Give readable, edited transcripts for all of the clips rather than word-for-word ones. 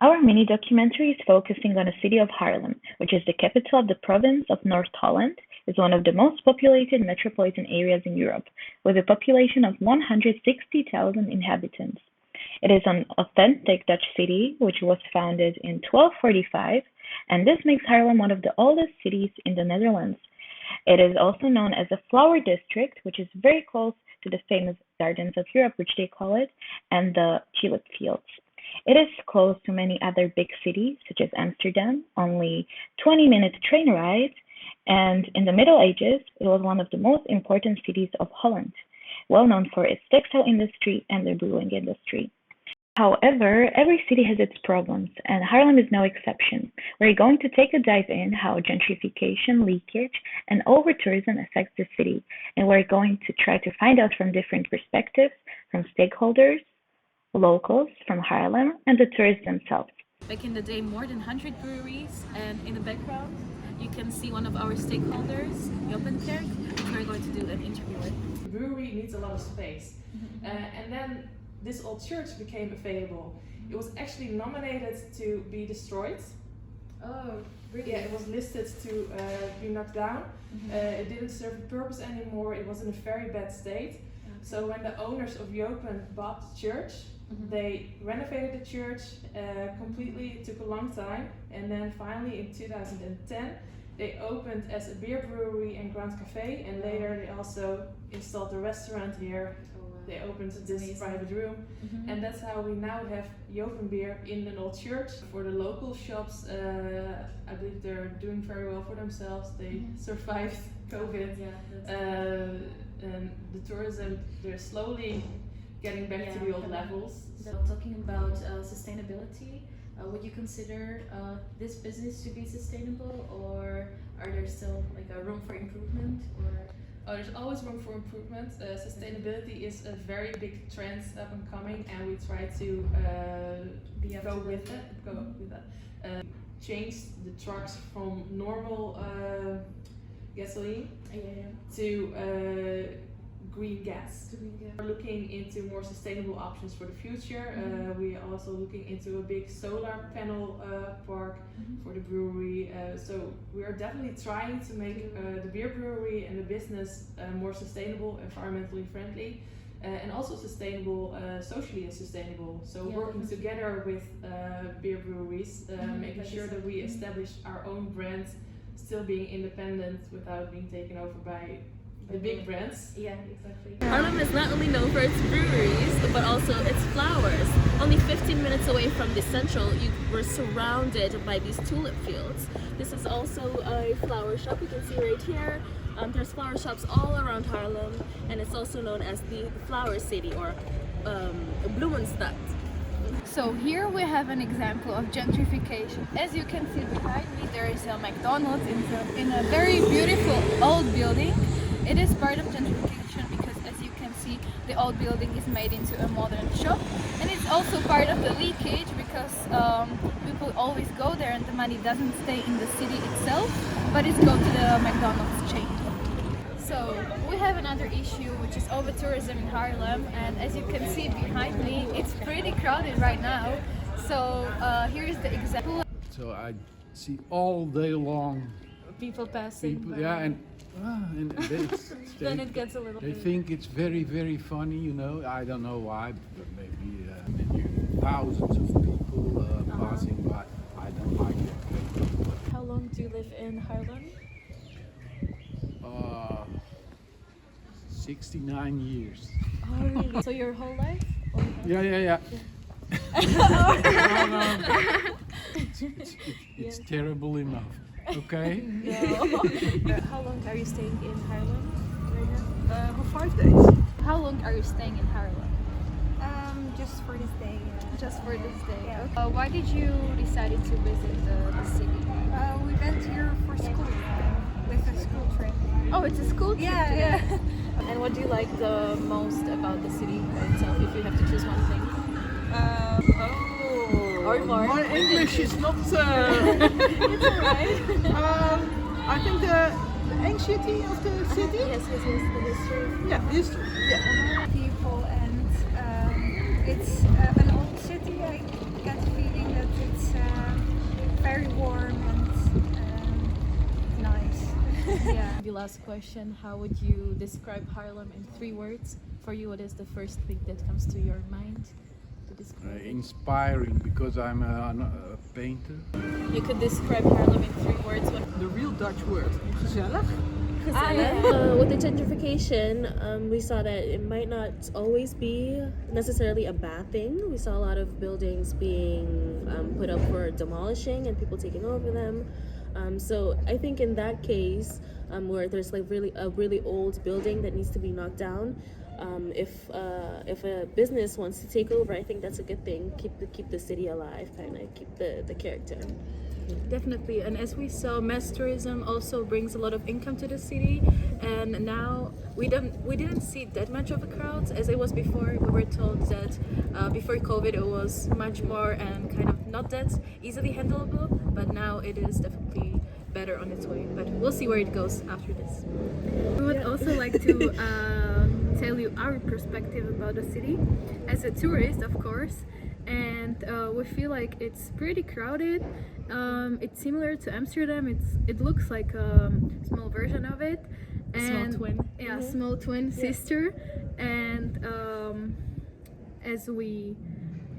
Our mini documentary is focusing on the city of Haarlem, which is the capital of the province of North Holland, is one of the most populated metropolitan areas in Europe, with a population of 160,000 inhabitants. It is an authentic Dutch city which was founded in 1245, and this makes Haarlem one of the oldest cities in the Netherlands. It is also known as the Flower District, which is very close to the famous Gardens of Europe, which they call it, and the tulip fields. It is close to many other big cities, such as Amsterdam, only 20-minute train ride, and in the Middle Ages, it was one of the most important cities of Holland, well known for its textile industry and the brewing industry. However, every city has its problems, and Haarlem is no exception. We're going to take a dive in how gentrification, leakage, and over-tourism affects the city, and we're going to try to find out from different perspectives, from stakeholders, locals from Haarlem, and the tourists themselves. Back in the day, more than 100 breweries, and in the background, you can see one of our stakeholders, Jopenkerk, who we're going to do an interview with. The brewery needs a lot of space, and then this old church became available. It was actually nominated to be destroyed. Oh, really? Yeah, it was listed to be knocked down. It didn't serve a purpose anymore. It was in a very bad state. Okay. So when the owners of Jopen bought the church, they renovated the church completely. It took a long time, and then finally in 2010 they opened as a beer brewery and Grand Café, and later they also installed a restaurant here. They opened this private room, and that's how we now have Jopen beer in an old church. For the local shops, I believe they're doing very well for themselves. They survived COVID, and the tourism, they're slowly getting back to the old levels. So talking about sustainability, would you consider this business to be sustainable, or are there still like a room for improvement? Or oh, there's always room for improvement. Sustainability is a very big trend up and coming, and we try to go with that. Change the trucks from normal gasoline to green gas. We're looking into more sustainable options for the future. We are also looking into a big solar panel park for the brewery. So we are definitely trying to make the beer brewery and the business more sustainable, environmentally friendly, and also sustainable, socially sustainable. So working together with beer breweries, making sure that we establish our own brand, still being independent without being taken over by the big brands. yeah, exactly. Haarlem is not only known for its breweries, but also its flowers. Only 15 minutes away from the central, you were surrounded by these tulip fields. This is also a flower shop, you can see right here. There's flower shops all around Haarlem, and it's also known as the Flower City, or Bloemenstad. So here we have an example of gentrification. As you can see behind me, there is a McDonald's in a very beautiful old building. It is part of gentrification because, as you can see, the old building is made into a modern shop, and it's also part of the leakage because people always go there and the money doesn't stay in the city itself, but it's go to the McDonald's chain. So we have another issue, which is over-tourism in Haarlem, and as you can see behind me, it's pretty crowded right now. So here is the example. So I see all day long People passing. people, by. and Then it gets a little they bit. think it's very, very funny, you know. I don't know why, but maybe thousands of people passing by. I don't like it. How long do you live in Haarlem? 69 years. Oh, really? So your whole life? Or Yeah. No. It's terrible enough. Okay. How long are you staying in Haarlem right now? For 5 days. How long are you staying in Haarlem? Just for this day. Just for this day. Yeah. Okay. Why did you decide to visit the city? We went here for school with a school trip. Oh, it's a school trip. Yeah. And what do you like the most about the city itself, if you have to choose one thing? Or more. My English is not. It's alright. I think the anciency of the city. Yes, the history. Yeah, history. Yeah. People, and it's an old city. I get the feeling that it's last question. How would you describe Haarlem in 3 words? For you, what is the first thing that comes to your mind to describe it? Inspiring, because I'm a painter. You could describe Haarlem in 3 words. What? The real Dutch word. Gezellig. With the gentrification, we saw that it might not always be necessarily a bad thing. We saw a lot of buildings being put up for demolishing and people taking over them. So I think in that case, where there's like a really old building that needs to be knocked down, if a business wants to take over, I think that's a good thing. Keep the city alive, kind of keep the character. Definitely, and as we saw, mass tourism also brings a lot of income to the city, and now we didn't see that much of a crowd as it was before. We were told that before COVID it was much more and kind of not that easily handleable, but now it is definitely better on its way. But we'll see where it goes after this. We would also like to tell you our perspective about the city as a tourist, of course. And we feel like it's pretty crowded. It's similar to Amsterdam. It looks like a small version of it. And, Small twin. Yeah, small twin sister. And as we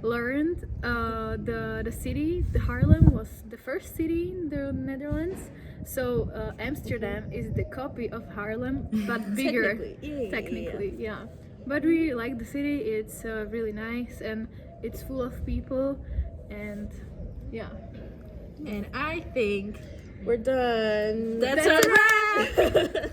learned, the city, the Haarlem, was the first city in the Netherlands. So Amsterdam is the copy of Haarlem, but bigger. Technically, yeah. But we like the city. It's really nice and it's full of people, and yeah. And I think We're done. that's a wrap.